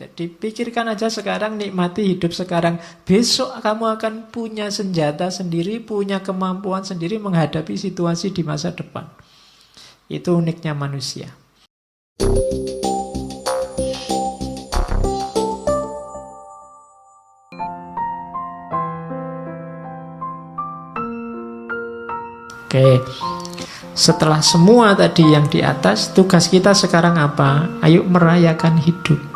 Jadi pikirkan aja sekarang, nikmati hidup sekarang. Besok kamu akan punya senjata sendiri, punya kemampuan sendiri menghadapi situasi di masa depan. Itu uniknya manusia. Oke, setelah semua tadi yang di atas, tugas kita sekarang apa? Ayo merayakan hidup.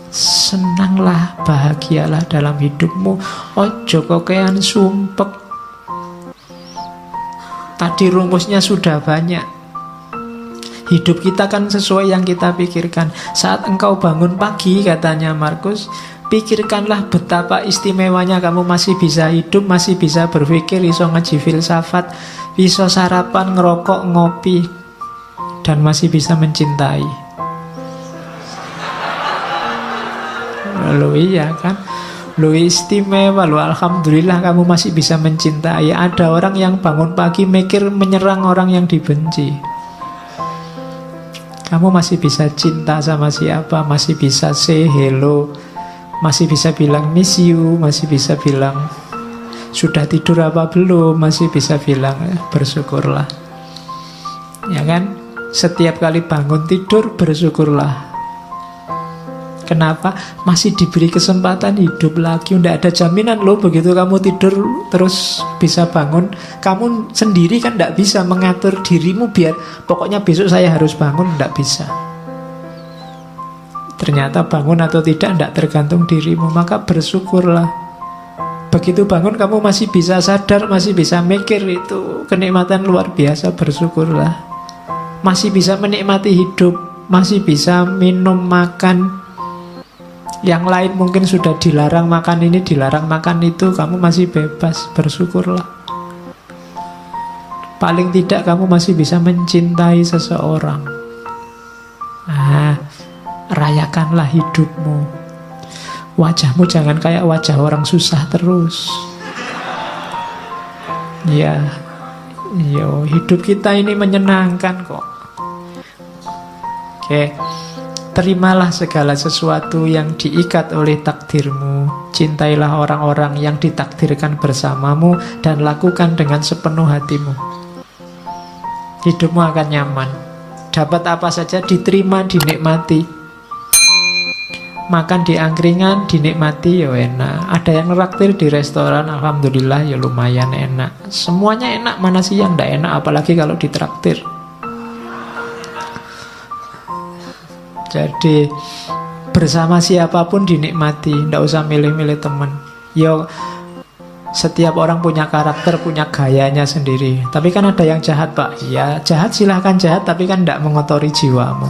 Senanglah, bahagialah dalam hidupmu. Ojo kokean sumpek. Tadi rumusnya sudah banyak. Hidup kita kan sesuai yang kita pikirkan. Saat engkau bangun pagi, katanya Markus, pikirkanlah betapa istimewanya kamu masih bisa hidup, masih bisa berpikir, iso ngaji filsafat, iso sarapan, ngerokok, ngopi, dan masih bisa mencintai. Loh iya kan? Loh istimewa, loh alhamdulillah kamu masih bisa mencintai. Ada orang yang bangun pagi mikir menyerang orang yang dibenci. Kamu masih bisa cinta sama siapa, masih bisa say hello, masih bisa bilang miss you, masih bisa bilang sudah tidur apa belum, masih bisa bilang bersyukurlah. Ya kan? Setiap kali bangun tidur bersyukurlah. Kenapa? Masih diberi kesempatan hidup lagi. Tidak ada jaminan loh begitu kamu tidur terus bisa bangun. Kamu sendiri kan tidak bisa mengatur dirimu biar pokoknya besok saya harus bangun. Tidak bisa. Ternyata bangun atau tidak tergantung dirimu. Maka bersyukurlah. Begitu bangun kamu masih bisa sadar, masih bisa mikir, itu kenikmatan luar biasa. Bersyukurlah. Masih bisa menikmati hidup, masih bisa minum, makan. Yang lain mungkin sudah dilarang makan ini, dilarang makan itu, kamu masih bebas, bersyukurlah. Paling tidak kamu masih bisa mencintai seseorang. Rayakanlah hidupmu. Wajahmu jangan kayak wajah orang susah terus. Ya, hidup kita ini menyenangkan kok. Oke. Terimalah segala sesuatu yang diikat oleh takdirmu. Cintailah orang-orang yang ditakdirkan bersamamu dan lakukan dengan sepenuh hatimu. Hidupmu akan nyaman. Dapat apa saja diterima, dinikmati. Makan di angkringan, dinikmati, ya enak. Ada yang neraktir di restoran, alhamdulillah, ya lumayan enak. Semuanya enak, mana sih yang tidak enak, apalagi kalau ditraktir. Jadi bersama siapapun dinikmati, tidak usah milih-milih teman. Yo, setiap orang punya karakter, punya gayanya sendiri. Tapi kan ada yang jahat, Pak. Ya jahat, silahkan jahat, tapi kan tidak mengotori jiwamu.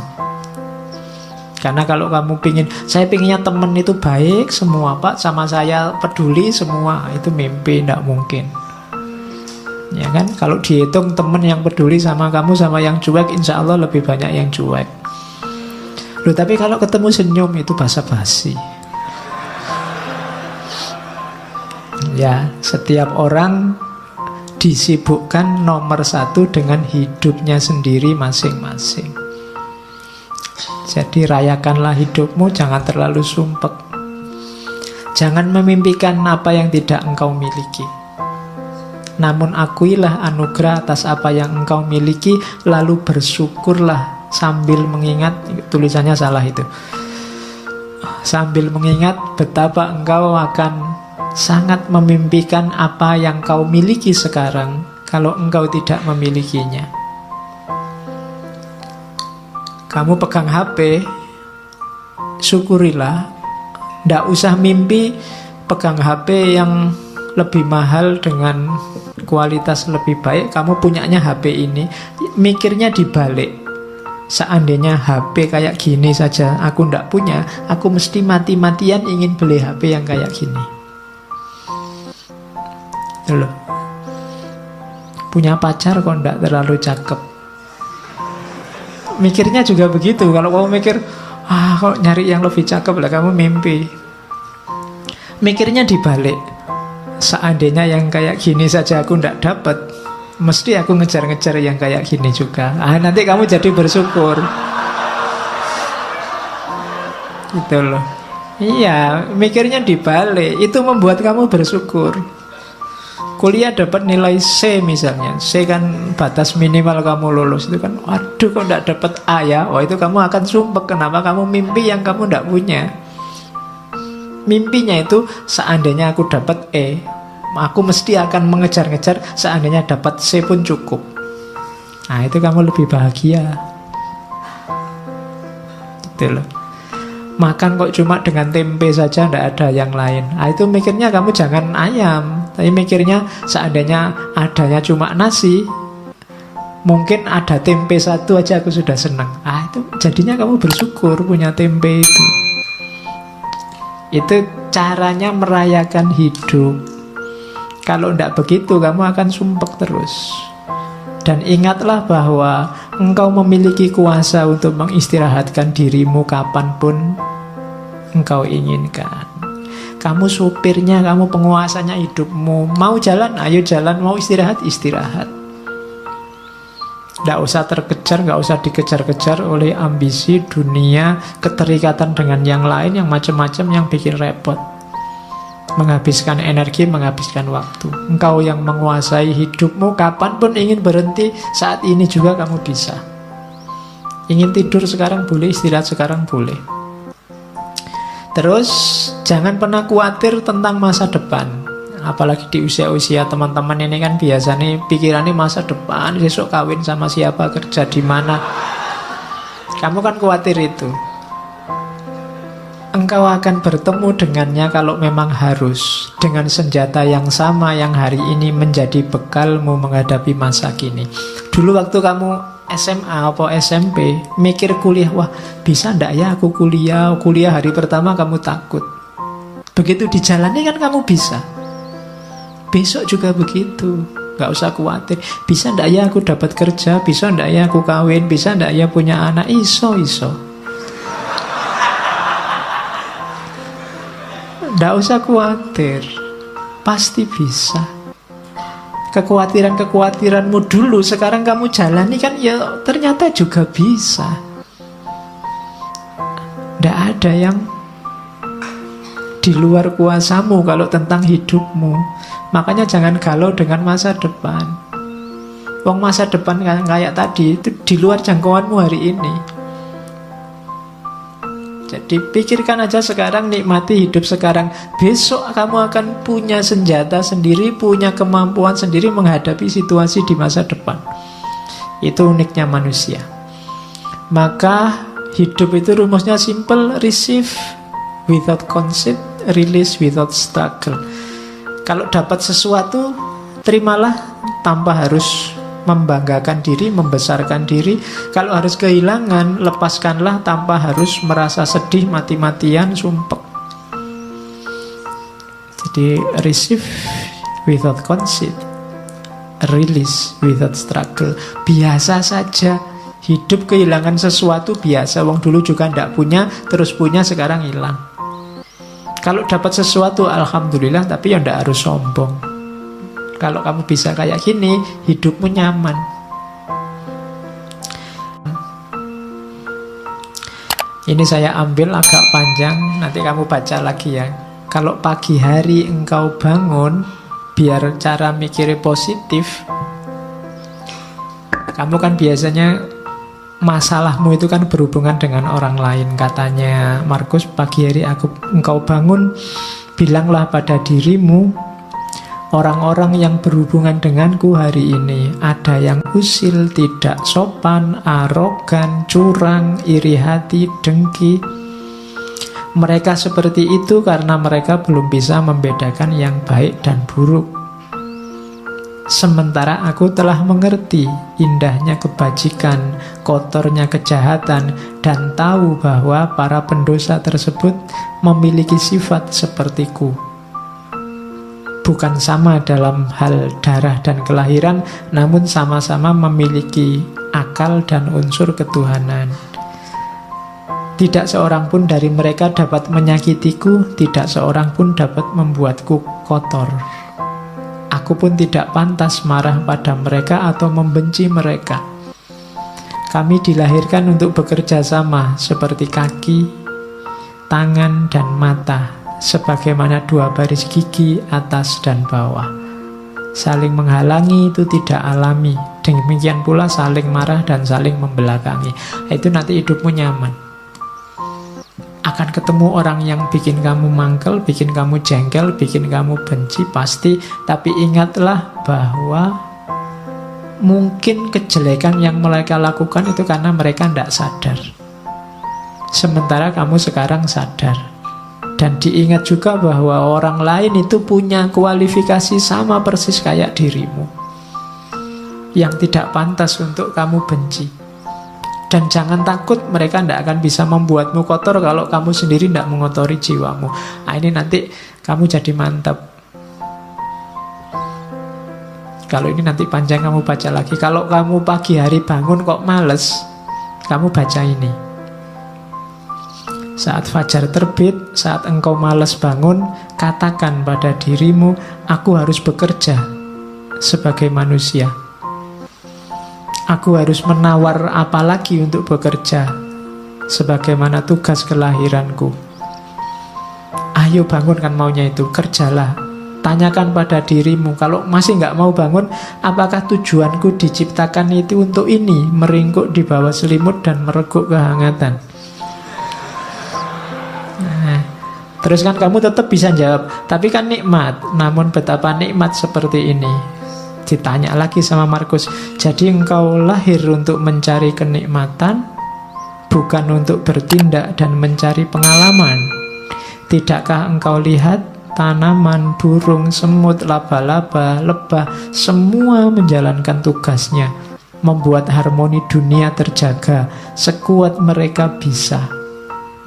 Karena kalau kamu saya pinginnya teman itu baik semua, Pak, sama saya peduli semua, itu mimpi, tidak mungkin. Ya kan, kalau dihitung teman yang peduli sama kamu sama yang cuek, insya Allah lebih banyak yang cuek. Loh, tapi kalau ketemu senyum itu basa-basi. Ya, setiap orang disibukkan nomor satu dengan hidupnya sendiri masing-masing. Jadi rayakanlah hidupmu, jangan terlalu sumpek. Jangan memimpikan apa yang tidak engkau miliki. Namun akuilah anugerah atas apa yang engkau miliki, lalu bersyukurlah sambil mengingat, tulisannya salah itu, sambil mengingat betapa engkau akan sangat memimpikan apa yang kau miliki sekarang kalau engkau tidak memilikinya. Kamu pegang HP, syukurilah. Tidak usah mimpi pegang HP yang lebih mahal dengan kualitas lebih baik. Kamu punyanya HP ini, mikirnya dibalik. Seandainya HP kayak gini saja aku ndak punya, aku mesti mati-matian ingin beli HP yang kayak gini. Loh. Punya pacar kok ndak terlalu cakep. Mikirnya juga begitu. Kalau kamu mikir, kok nyari yang lebih cakep lah, kamu mimpi. Mikirnya dibalik. Seandainya yang kayak gini saja aku ndak dapat, mesti aku ngejar-ngejar yang kayak gini juga. Nanti kamu jadi bersyukur. gitu loh. Iya, mikirnya dibalik. Itu membuat kamu bersyukur. Kuliah dapat nilai C misalnya, C kan batas minimal kamu lulus. Itu kan, waduh kok tidak dapat A ya. Oh, itu kamu akan sumpek. Kenapa? Kamu mimpi yang kamu tidak punya. Mimpinya itu, seandainya aku dapat E, aku mesti akan mengejar-ngejar. Seandainya dapat C pun cukup. Nah, itu kamu lebih bahagia. Gitu loh. Makan kok cuma dengan tempe saja, tidak ada yang lain. Nah, itu mikirnya kamu jangan ayam, tapi mikirnya seandainya adanya cuma nasi, mungkin ada tempe satu aja aku sudah senang. Ah, itu jadinya kamu bersyukur punya tempe itu. Itu caranya merayakan hidup. Kalau tidak begitu, kamu akan sumpek terus. Dan ingatlah bahwa engkau memiliki kuasa untuk mengistirahatkan dirimu kapanpun engkau inginkan. Kamu supirnya, kamu penguasanya hidupmu. Mau jalan, ayo jalan. Mau istirahat, istirahat. Tidak usah terkejar, tidak usah dikejar-kejar oleh ambisi dunia, keterikatan dengan yang lain, yang macam-macam, yang bikin repot. Menghabiskan energi, menghabiskan waktu. Engkau yang menguasai hidupmu. Kapanpun ingin berhenti, saat ini juga kamu bisa. Ingin tidur sekarang boleh, istirahat sekarang boleh. Terus jangan pernah khawatir tentang masa depan. Apalagi di usia-usia teman-teman ini kan biasanya pikirannya masa depan, besok kawin sama siapa, kerja di mana. Kamu kan khawatir itu. Engkau akan bertemu dengannya kalau memang harus, dengan senjata yang sama yang hari ini menjadi bekalmu menghadapi masa kini. Dulu waktu kamu SMA atau SMP mikir kuliah, wah bisa ndak ya aku kuliah hari pertama kamu takut. Begitu dijalani kan kamu bisa. Besok juga begitu, gak usah khawatir. Bisa ndak ya aku dapat kerja, bisa ndak ya aku kawin, bisa ndak ya punya anak. Iso. Nggak usah khawatir, pasti bisa. Kekhawatiranmu dulu sekarang kamu jalani kan, ya ternyata juga bisa. Nggak ada yang di luar kuasamu kalau tentang hidupmu. Makanya jangan galau dengan masa depan. Wong masa depan kayak tadi itu di luar jangkauanmu hari ini. Jadi pikirkan aja sekarang, nikmati hidup sekarang. Besok kamu akan punya senjata sendiri, punya kemampuan sendiri menghadapi situasi di masa depan. Itu uniknya manusia. Maka hidup itu rumusnya simple, receive without conceit, release without struggle. Kalau dapat sesuatu, terimalah tanpa harus membanggakan diri, membesarkan diri. Kalau harus kehilangan, lepaskanlah tanpa harus merasa sedih, mati-matian, sumpek. Jadi receive without conceit, release without struggle. Biasa saja. Hidup kehilangan sesuatu biasa. Wong dulu juga tidak punya, terus punya, sekarang hilang. Kalau dapat sesuatu, alhamdulillah, tapi ya tidak harus sombong. Kalau kamu bisa kayak gini, hidupmu nyaman. Ini saya ambil agak panjang, nanti kamu baca lagi ya. Kalau pagi hari engkau bangun, biar cara mikirnya positif. Kamu kan biasanya masalahmu itu kan berhubungan dengan orang lain. Katanya Markus, pagi hari engkau bangun, bilanglah pada dirimu, orang-orang yang berhubungan denganku hari ini, ada yang usil, tidak sopan, arogan, curang, iri hati, dengki. Mereka seperti itu karena mereka belum bisa membedakan yang baik dan buruk. Sementara aku telah mengerti indahnya kebajikan, kotornya kejahatan, dan tahu bahwa para pendosa tersebut memiliki sifat sepertiku. Bukan sama dalam hal darah dan kelahiran, namun sama-sama memiliki akal dan unsur ketuhanan. Tidak seorang pun dari mereka dapat menyakitiku, tidak seorang pun dapat membuatku kotor. Aku pun tidak pantas marah pada mereka atau membenci mereka. Kami dilahirkan untuk bekerja sama, seperti kaki, tangan dan mata, sebagaimana dua baris gigi atas dan bawah. Saling menghalangi itu tidak alami. Demikian pula saling marah dan saling membelakangi. Itu nanti hidupmu nyaman. Akan ketemu orang yang bikin kamu mangkel, bikin kamu jengkel, bikin kamu benci, pasti. Tapi ingatlah bahwa mungkin kejelekan yang mereka lakukan itu karena mereka tidak sadar. Sementara kamu sekarang sadar. Dan diingat juga bahwa orang lain itu punya kualifikasi sama persis kayak dirimu, yang tidak pantas untuk kamu benci. Dan jangan takut, mereka tidak akan bisa membuatmu kotor kalau kamu sendiri tidak mengotori jiwamu. Nah, ini nanti kamu jadi mantap. Kalau ini nanti panjang kamu baca lagi. Kalau kamu pagi hari bangun kok males, kamu baca ini. Saat fajar terbit, saat engkau malas bangun, katakan pada dirimu, aku harus bekerja sebagai manusia. Aku harus menawar apa lagi untuk bekerja, sebagaimana tugas kelahiranku. Ayo bangun, kan maunya itu, kerjalah. Tanyakan pada dirimu, kalau masih nggak mau bangun, apakah tujuanku diciptakan itu untuk ini, meringkuk di bawah selimut dan mereguk kehangatan? Terus kan kamu tetap bisa jawab, tapi kan nikmat. Namun betapa nikmat seperti ini. Ditanya lagi sama Markus, jadi engkau lahir untuk mencari kenikmatan, bukan untuk bertindak dan mencari pengalaman. Tidakkah engkau lihat tanaman, burung, semut, laba-laba, lebah, semua menjalankan tugasnya, membuat harmoni dunia terjaga sekuat mereka bisa.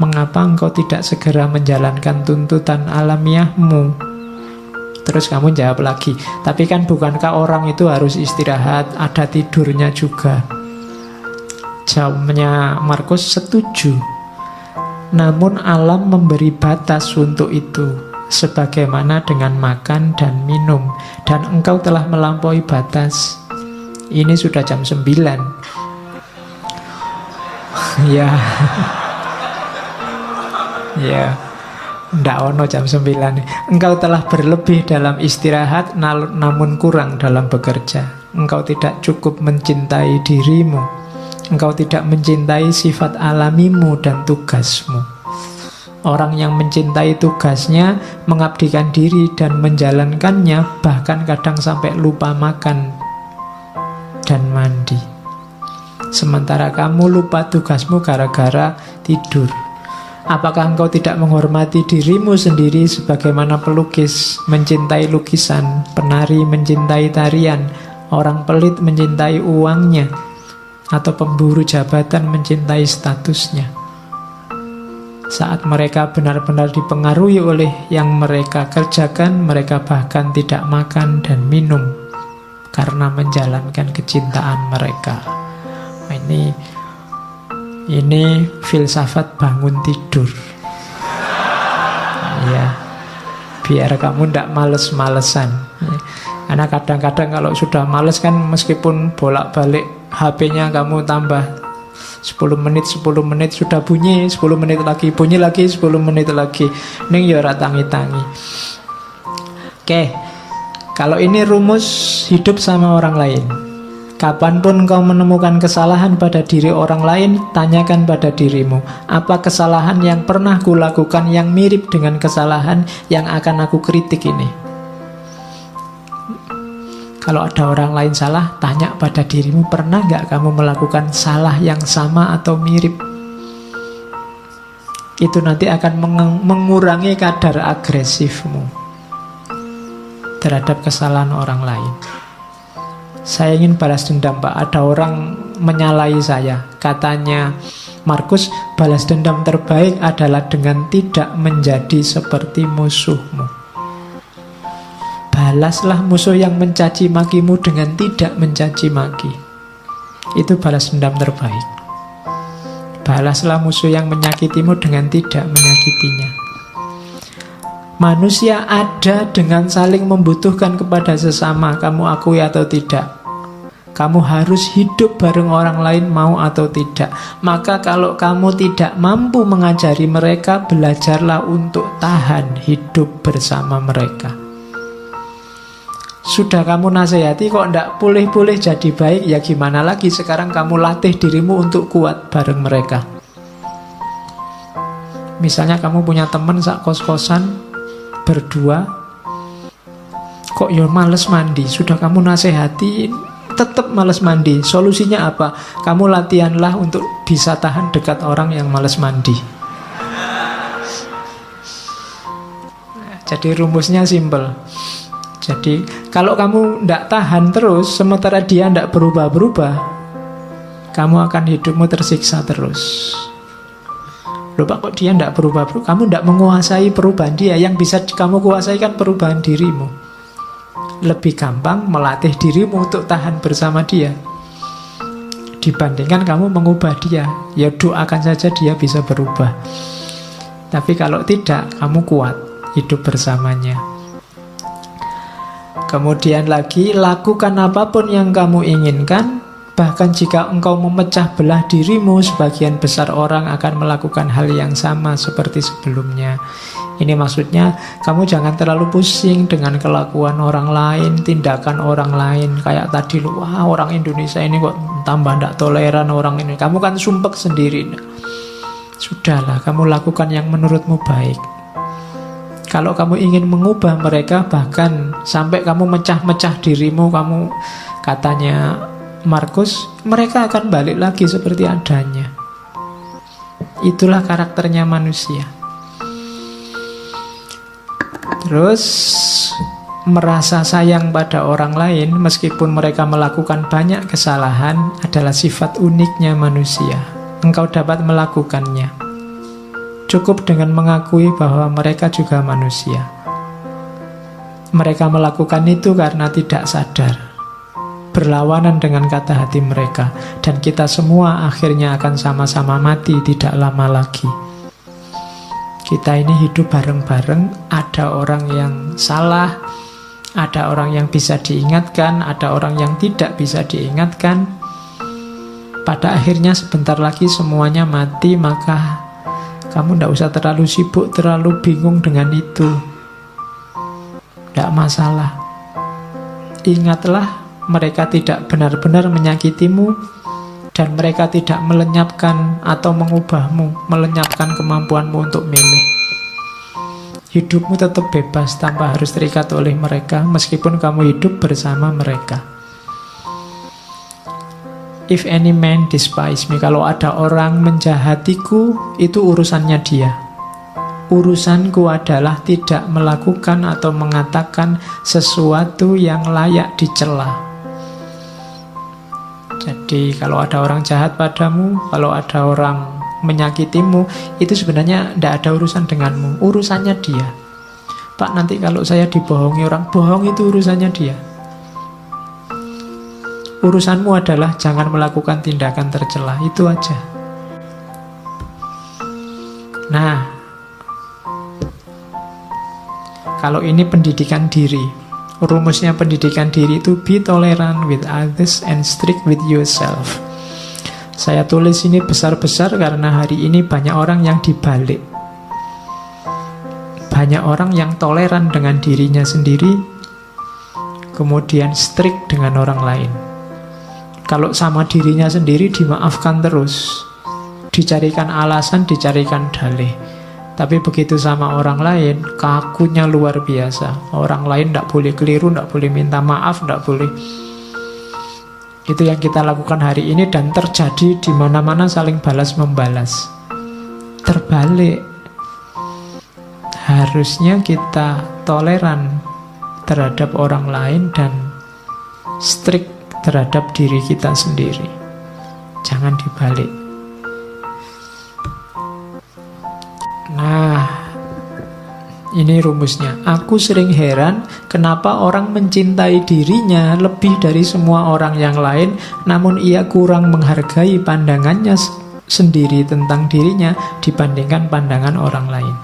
Mengapa engkau tidak segera menjalankan tuntutan alamiahmu? Terus kamu jawab lagi, tapi kan bukankah orang itu harus istirahat, ada tidurnya juga? Jawabnya Markus, setuju. Namun alam memberi batas untuk itu, sebagaimana dengan makan dan minum. Dan engkau telah melampaui batas. Ini sudah jam 9. Ya. Ya, ndak ono jam 9. Engkau telah berlebih dalam istirahat, namun kurang dalam bekerja. Engkau tidak cukup mencintai dirimu. Engkau tidak mencintai sifat alamimu dan tugasmu. Orang yang mencintai tugasnya, mengabdikan diri dan menjalankannya, bahkan kadang sampai lupa makan dan mandi. Sementara kamu lupa tugasmu gara-gara tidur. Apakah engkau tidak menghormati dirimu sendiri sebagaimana pelukis mencintai lukisan, penari mencintai tarian, orang pelit mencintai uangnya, atau pemburu jabatan mencintai statusnya? Saat mereka benar-benar dipengaruhi oleh yang mereka kerjakan, mereka bahkan tidak makan dan minum karena menjalankan kecintaan mereka. Ini filsafat bangun tidur. Ya, biar kamu tidak males-malesan. Karena kadang-kadang kalau sudah males kan, meskipun bolak-balik HP-nya kamu tambah 10 menit sudah bunyi, 10 menit lagi bunyi lagi, 10 menit lagi. Ning ya ora tangi-tangi. Oke. Kalau ini rumus hidup sama orang lain. Kapanpun kau menemukan kesalahan pada diri orang lain, tanyakan pada dirimu, apa kesalahan yang pernah kulakukan yang mirip dengan kesalahan yang akan aku kritik ini? Kalau ada orang lain salah, tanya pada dirimu, pernah nggak kamu melakukan salah yang sama atau mirip? Itu nanti akan mengurangi kadar agresifmu terhadap kesalahan orang lain. Saya ingin balas dendam, Pak. Ada orang menyalahi saya. Katanya Markus, balas dendam terbaik adalah dengan tidak menjadi seperti musuhmu. Balaslah musuh yang mencaci makimu dengan tidak mencaci maki. Itu balas dendam terbaik. Balaslah musuh yang menyakitimu dengan tidak menyakitinya. Manusia ada dengan saling membutuhkan kepada sesama, kamu akui atau tidak. Kamu harus hidup bareng orang lain mau atau tidak. Maka kalau kamu tidak mampu mengajari mereka, belajarlah untuk tahan hidup bersama mereka. Sudah kamu nasihati kok ndak pulih-pulih jadi baik, ya gimana lagi? Sekarang kamu latih dirimu untuk kuat bareng mereka. Misalnya kamu punya teman sak kos-kosan berdua, kok ya males mandi. Sudah kamu nasihatin tetap males mandi. Solusinya apa? Kamu latihanlah untuk bisa tahan dekat orang yang males mandi. Jadi rumusnya simple. Jadi kalau kamu tidak tahan terus, sementara dia tidak berubah-berubah, kamu akan hidupmu tersiksa terus. Lupa kok dia tidak berubah-berubah, kamu tidak menguasai perubahan dia. Yang bisa kamu kuasai kan perubahan dirimu. Lebih gampang melatih dirimu untuk tahan bersama dia dibandingkan kamu mengubah dia. Ya doakan saja dia bisa berubah. Tapi kalau tidak, kamu kuat hidup bersamanya. Kemudian lagi, lakukan apapun yang kamu inginkan. Bahkan jika engkau memecah belah dirimu, sebagian besar orang akan melakukan hal yang sama seperti sebelumnya. Ini maksudnya, kamu jangan terlalu pusing dengan kelakuan orang lain, tindakan orang lain. Kayak tadi, wah orang Indonesia ini kok tambah tidak toleran orang ini. Kamu kan sumpek sendiri. Sudahlah, kamu lakukan yang menurutmu baik. Kalau kamu ingin mengubah mereka, bahkan sampai kamu mecah-mecah dirimu, kamu katanya Markus, mereka akan balik lagi seperti adanya. Itulah karakternya manusia. Terus merasa sayang pada orang lain meskipun mereka melakukan banyak kesalahan adalah sifat uniknya manusia. Engkau dapat melakukannya. Cukup dengan mengakui bahwa mereka juga manusia. Mereka melakukan itu karena tidak sadar, berlawanan dengan kata hati mereka, dan kita semua akhirnya akan sama-sama mati tidak lama lagi. Kita ini hidup bareng-bareng, ada orang yang salah, ada orang yang bisa diingatkan, ada orang yang tidak bisa diingatkan. Pada akhirnya sebentar lagi semuanya mati, maka kamu tidak usah terlalu sibuk, terlalu bingung dengan itu. Tidak masalah. Ingatlah, mereka tidak benar-benar menyakitimu, dan mereka tidak melenyapkan atau mengubahmu, melenyapkan kemampuanmu untuk milih. Hidupmu tetap bebas tanpa harus terikat oleh mereka, meskipun kamu hidup bersama mereka. If any man despise me, kalau ada orang menjahatiku, itu urusannya dia. Urusanku adalah tidak melakukan atau mengatakan sesuatu yang layak dicela. Jadi kalau ada orang jahat padamu, kalau ada orang menyakitimu, itu sebenarnya tidak ada urusan denganmu, urusannya dia. Pak, nanti kalau saya dibohongi orang, bohong itu urusannya dia. Urusanmu adalah jangan melakukan tindakan tercela, itu aja. Nah, kalau ini pendidikan diri. Rumusnya pendidikan diri itu be tolerant with others and strict with yourself. Saya tulis ini besar-besar karena hari ini banyak orang yang dibalik. Banyak orang yang toleran dengan dirinya sendiri, kemudian strict dengan orang lain. Kalau sama dirinya sendiri dimaafkan terus, dicarikan alasan, dicarikan dalih. Tapi begitu sama orang lain, kakunya luar biasa. Orang lain tidak boleh keliru, tidak boleh minta maaf, tidak boleh. Itu yang kita lakukan hari ini, dan terjadi di mana-mana saling balas-membalas. Terbalik. Harusnya kita toleran terhadap orang lain dan strict terhadap diri kita sendiri. Jangan dibalik. Nah, ini rumusnya. Aku sering heran kenapa orang mencintai dirinya lebih dari semua orang yang lain, namun ia kurang menghargai pandangannya sendiri tentang dirinya dibandingkan pandangan orang lain.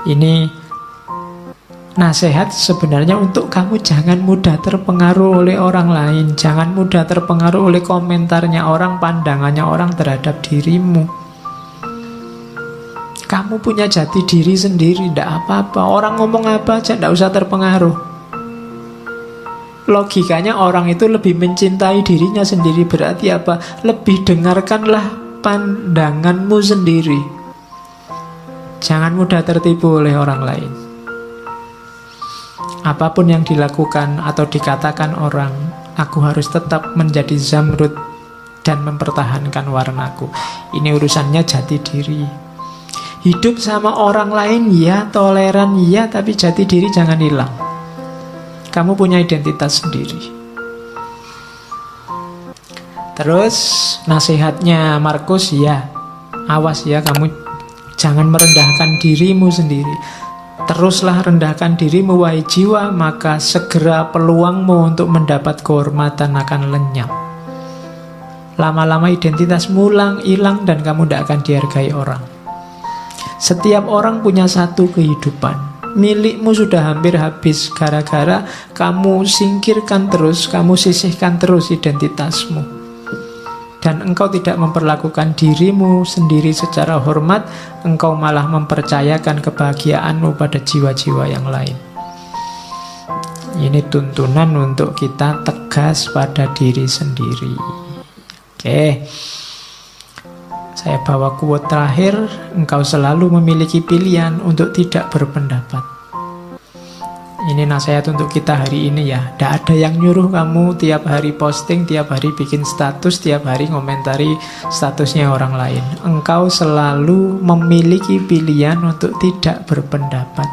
Ini nasihat sebenarnya untuk kamu jangan mudah terpengaruh oleh orang lain. Jangan mudah terpengaruh oleh komentarnya orang, pandangannya orang terhadap dirimu. Kamu punya jati diri sendiri, tidak apa-apa. Orang ngomong apa aja, tidak usah terpengaruh. Logikanya orang itu lebih mencintai dirinya sendiri. Berarti apa? Lebih dengarkanlah pandanganmu sendiri. Jangan mudah tertipu oleh orang lain. Apapun yang dilakukan atau dikatakan orang, aku harus tetap menjadi Zamrud dan mempertahankan warnaku. Ini urusannya jati diri. Hidup sama orang lain ya, toleran ya, tapi jati diri jangan hilang. Kamu punya identitas sendiri. Terus nasihatnya Markus, ya, awas ya, kamu jangan merendahkan dirimu sendiri. Teruslah rendahkan dirimu wahai jiwa, maka segera peluangmu untuk mendapat kehormatan akan lenyap. Lama-lama identitasmu hilang dan kamu tidak akan dihargai orang. Setiap orang punya satu kehidupan. Milikmu sudah hampir habis gara-gara kamu singkirkan terus, kamu sisihkan terus identitasmu. Dan engkau tidak memperlakukan dirimu sendiri secara hormat, engkau malah mempercayakan kebahagiaanmu pada jiwa-jiwa yang lain. Ini tuntunan untuk kita tegas pada diri sendiri. Oke. Saya bawa quote terakhir, engkau selalu memiliki pilihan untuk tidak berpendapat. Ini nasihat untuk kita hari ini ya. Tidak ada yang nyuruh kamu tiap hari posting, tiap hari bikin status, tiap hari ngomentari statusnya orang lain. Engkau selalu memiliki pilihan untuk tidak berpendapat.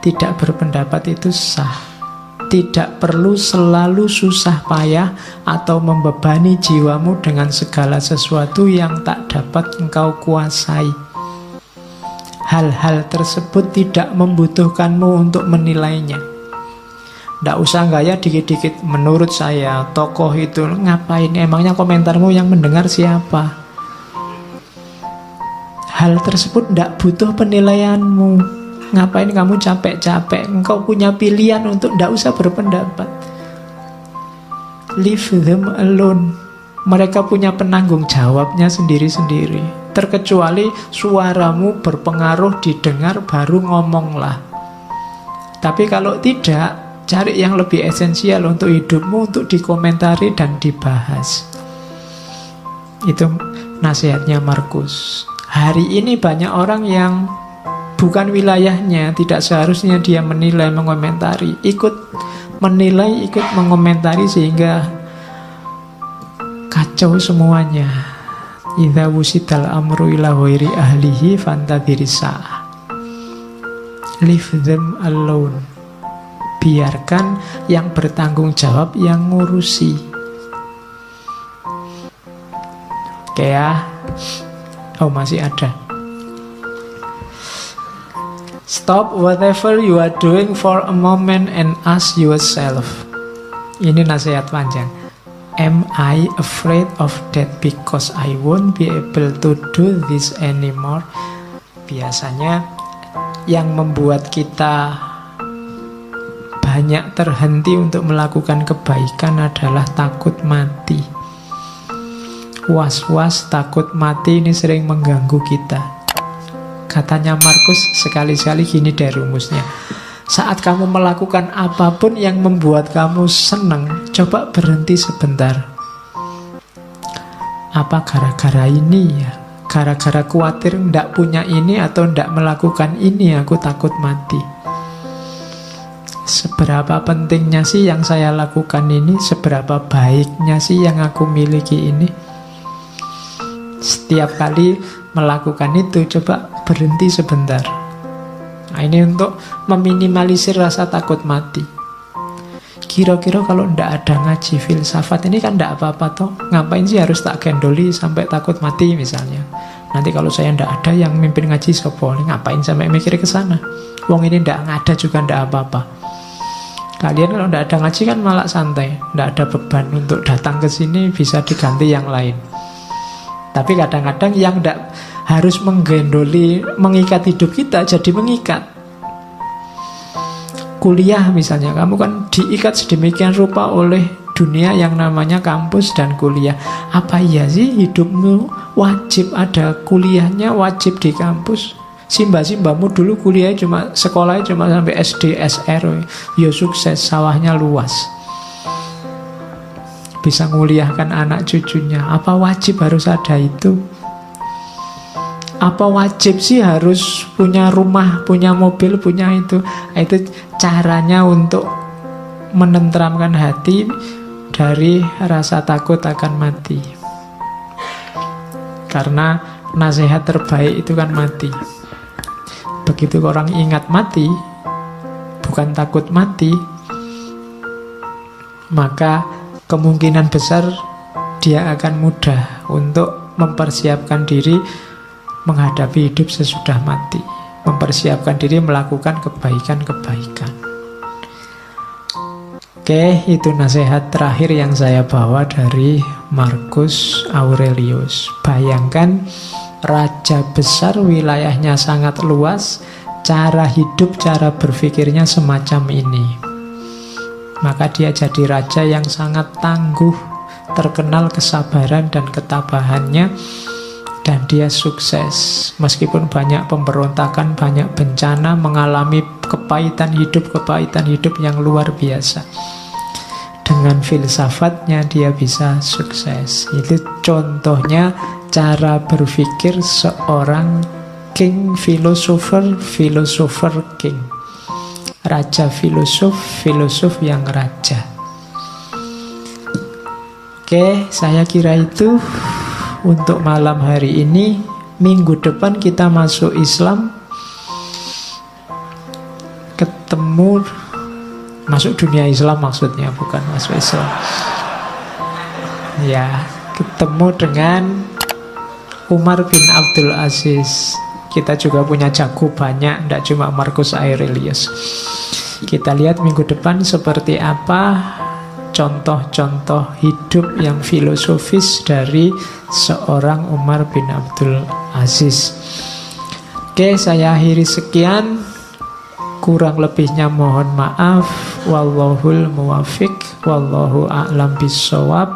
Tidak berpendapat itu sah. Tidak perlu selalu susah payah atau membebani jiwamu dengan segala sesuatu yang tak dapat engkau kuasai. Hal-hal tersebut tidak membutuhkanmu untuk menilainya. Nggak usah gaya dikit-dikit. Menurut saya tokoh itu ngapain, emangnya komentarmu yang mendengar siapa? Hal tersebut nggak butuh penilaianmu. Ngapain kamu capek-capek? Engkau punya pilihan untuk nggak usah berpendapat. Leave them alone. Mereka punya penanggung jawabnya sendiri-sendiri. Terkecuali suaramu berpengaruh didengar, baru ngomonglah. Tapi kalau tidak, cari yang lebih esensial untuk hidupmu, untuk dikomentari dan dibahas. Itu nasihatnya Markus. Hari ini banyak orang yang bukan wilayahnya, tidak seharusnya dia menilai, mengomentari. Ikut menilai, ikut mengomentari sehingga kacau semuanya. Idza wusidal amru ila ghairi ahlihi fantadhirisa. Leave them alone. Biarkan yang bertanggung jawab yang ngurusi. Oke ya. Oh, masih ada. Stop whatever you are doing for a moment and ask yourself. Ini nasihat panjang. Am I afraid of death because I won't be able to do this anymore? Biasanya yang membuat kita banyak terhenti untuk melakukan kebaikan adalah takut mati. Was-was takut mati ini sering mengganggu kita. Katanya Markus, sekali-sekali gini deh rumusnya. Saat kamu melakukan apapun yang membuat kamu senang, coba berhenti sebentar. Apa gara-gara ini ya? Gara-gara khawatir ndak punya ini atau ndak melakukan ini aku takut mati. Seberapa pentingnya sih yang saya lakukan ini? Seberapa baiknya sih yang aku miliki ini? Setiap kali melakukan itu, coba berhenti sebentar. Nah, ini untuk meminimalisir rasa takut mati. Kira-kira kalau ndak ada ngaji filsafat ini kan ndak apa-apa toh. Ngapain sih harus tak gendoli sampai takut mati misalnya? Nanti kalau saya ndak ada yang mimpin ngaji sopo, ngapain sampai mikir ke sana? Wong ini ndak ada juga ndak apa-apa. Kalian kalau ndak ada ngaji kan malah santai, ndak ada beban untuk datang ke sini, bisa diganti yang lain. Tapi kadang-kadang yang ndak harus menggendoli, mengikat hidup kita jadi mengikat. kuliah misalnya, kamu kan diikat sedemikian rupa oleh dunia yang namanya kampus dan kuliah. Apa iya sih hidupmu wajib ada kuliahnya, wajib di kampus? Simba-simbamu dulu kuliah sekolahnya cuma sampai SD, SR, ya sukses, sawahnya luas, bisa nguliahkan anak cucunya. Apa wajib harus ada itu? Apa wajib sih harus punya rumah, punya mobil, punya itu? Itu caranya untuk menenteramkan hati dari rasa takut akan mati. Karena nasihat terbaik itu kan mati. Begitu orang ingat mati, bukan takut mati, maka kemungkinan besar dia akan mudah untuk mempersiapkan diri menghadapi hidup sesudah mati, mempersiapkan diri melakukan kebaikan-kebaikan. Oke, itu nasihat terakhir yang saya bawa dari Marcus Aurelius. Bayangkan raja besar, wilayahnya sangat luas, cara hidup, cara berpikirnya semacam ini. Maka dia jadi raja yang sangat tangguh, terkenal kesabaran dan ketabahannya, dan dia sukses. Meskipun banyak pemberontakan, banyak bencana, mengalami kepahitan hidup yang luar biasa. Dengan filsafatnya dia bisa sukses. Itu contohnya cara berpikir seorang king philosopher king. Raja filosof yang raja. Oke, saya kira itu untuk malam hari ini. Minggu depan kita masuk Islam, ketemu, masuk dunia Islam maksudnya, bukan masuk Islam ya, ketemu dengan Umar bin Abdul Aziz. Kita juga punya jago banyak, tidak cuma Marcus Aurelius. Kita lihat minggu depan seperti apa contoh-contoh hidup yang filosofis dari seorang Umar bin Abdul Aziz. Oke, saya akhiri sekian. Kurang lebihnya mohon maaf. Wallahul muwafiq, wallahu a'lam bissawab.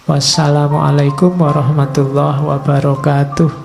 Wassalamualaikum warahmatullahi wabarakatuh.